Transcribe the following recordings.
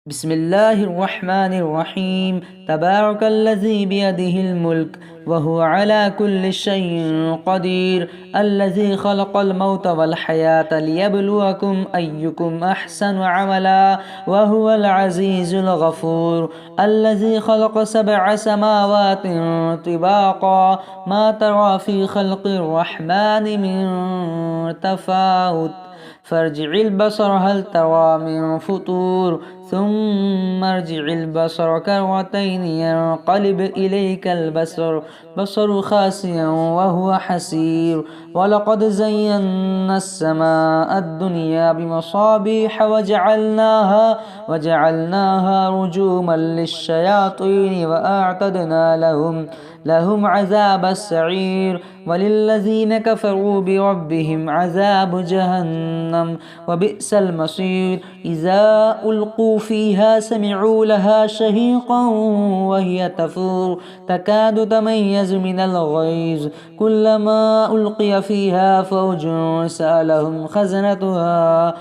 بسم الله الرحمن الرحيم. تبارك الذي بيده الملك وهو على كل شيء قدير، الذي خلق الموت والحياة ليبلوكم أيكم أحسن عملا وهو العزيز الغفور، الذي خلق 7 سماوات طباقا ما ترى في خلق الرحمن من تفاوت، فارجع البصر هل ترى من فطور، ثم ارجع البصر كرتين ينقلب إليك بصر خاسئا وهو حسير. ولقد زينا السماء الدنيا بمصابيح وجعلناها رجوما للشياطين وأعتدنا لهم عذاب السعير. وللذين كفروا بربهم عذاب جهنم وبئس المصير. إذا ألقوا فيها سمعوا لها شهيقا وهي تفور تكاد تميز من الغيظ، كلما ألقي فيها فوج سألهم خزنتها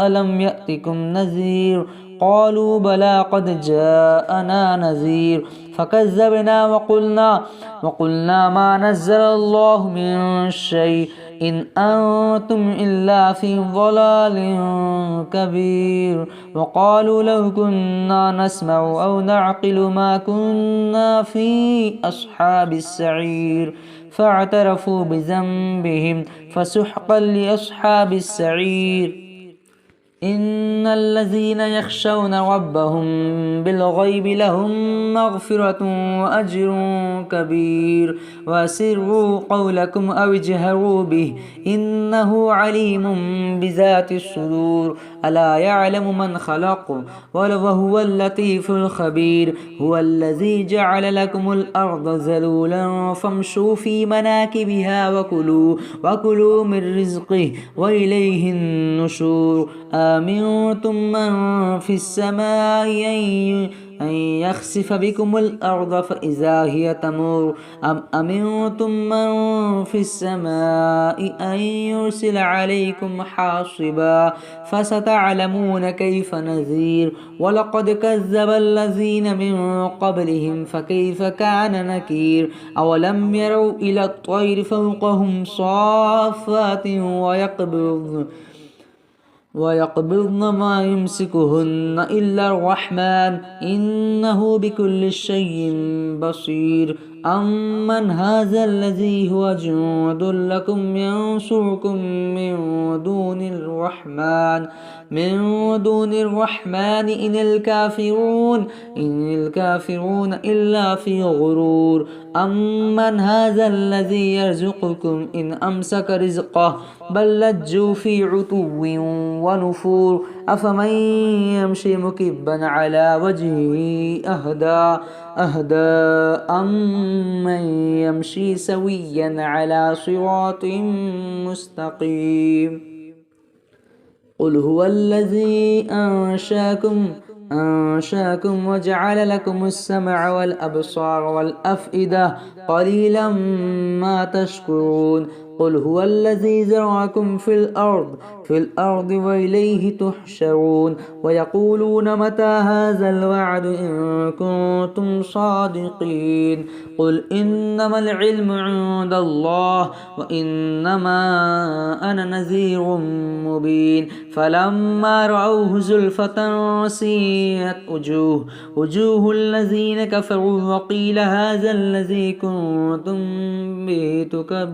ألم يأتكم نذير، قالوا بلى قد جاءنا نذير فكذبنا وقلنا ما نزل الله من شيء إن أنتم إلا في ضلال كبير. وقالوا لو كنا نسمع أو نعقل ما كنا في أصحاب السعير، فاعترفوا بذنبهم فسحقا لأصحاب السعير. إن الذين يخشون ربهم بالغيب لهم مغفرة وأجر كبير. وأسروا قولكم أو اجهروا به إنه عليم بذات الصدور. ألا يعلم من خلق وهو اللطيف الخبير. هو الذي جعل لكم الأرض ذلولا فامشوا في مناكبها وكلوا من رزقه وإليه النشور. أمنتم من في السماء أن يخسف بكم الأرض فإذا هي تمور، أم أمنتم من في السماء أن يرسل عليكم حاصبا، فستعلمون كيف نذير. ولقد كذب الذين من قبلهم فكيف كان نكير. أولم يروا إلى الطير فوقهم صافات ويقبضن ما يمسكهن إلا الرحمن إنه بكل شيء بصير. أمن هذا الذي هو جند لكم ينصركم من دون الرحمن إن الكافرون إلا في غرور. أمن هذا الذي يرزقكم إن أمسك رزقه بل لجوا في عتو ونفور. أفمن يمشي مكبا على وجهه أهدى أمن يمشي سويا على صراط مستقيم. قل هو الذي أنشاكم وجعل لكم السمع والأبصار والأفئدة قليلا ما تشكرون. قل هو الذي زرعكم في الأرض وإليه تحشرون. ويقولون متى هذا الوعد إن كنتم صادقين. قل إنما العلم عند الله وإنما أنا نذير مبين. فلما رأوه زلفة سيئت وجوه الذين كفروا وقيل هذا الذي كنتم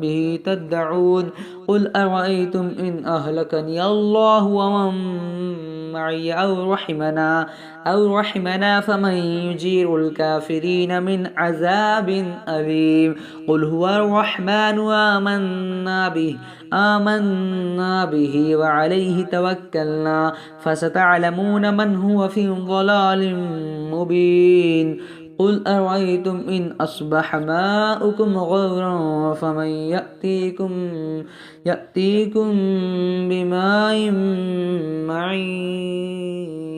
به تدعون. قل أرأيتم إن أهلكني الله ومن معي أو رحمنا فمن يجير الكافرين من عذاب أليم. قل هو الرحمن آمنا به وعليه توكلنا فستعلمون من هو في ضلال مبين. قل أرأيتم إن أصبح ماؤكم غورا فمن يأتيكم بماء معين.